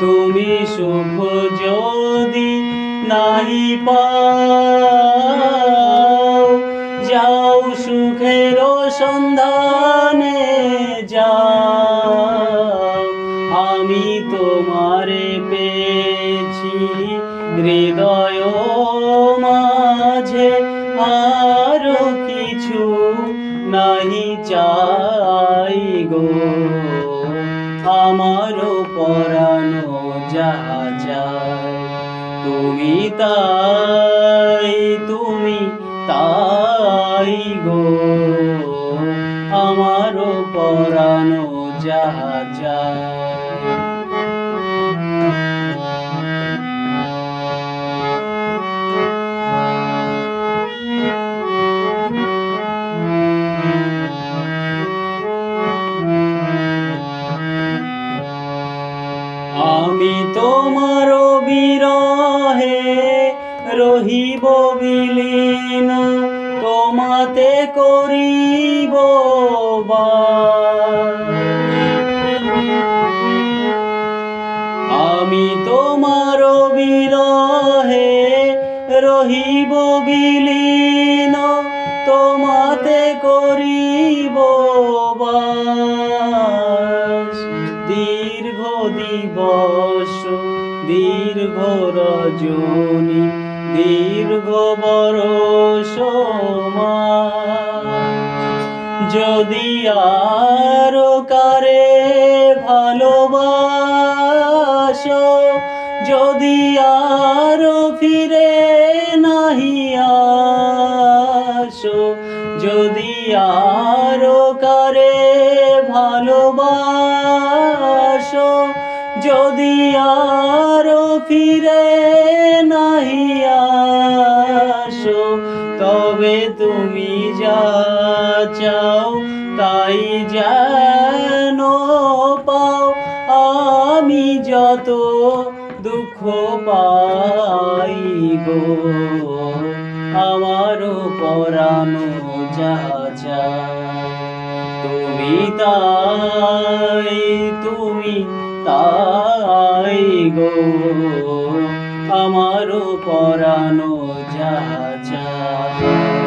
তুমি সুখ যদি নাহি পাও, যাও সুখের সন্ধানে যাও। আমি তোমারে পেয়েছি হৃদয় মাঝে, আর কিছু নাহি চাই গো। আমার পরানো যাহা যায়, তুমি তাই গো। আমার পরানো যাহা যায়। আমি তোমার বিরহে রহিব বিলীন, তোমাতে করিব বাস। আমি তোমার বিরহে রহিব বিলীন, তোমাতে করিব বাস। দীর্ঘ দিবস দীর্ঘ রজনী, দীর্ঘ বরষ মাস, যদি আর কারে ভালোবাসো, যদি আর ফিরে নাহি আসো, যদি আর কারে ভালোবাসো, যদি আর ফিরে নাহি আসো, তবে তুমি যা চাও তাই যেন পাও। আমি যত দুঃখ পাই গো, আমার পরানো যাহা যায়, তুমি তাই গো। আমার পরানো যাহা যায়।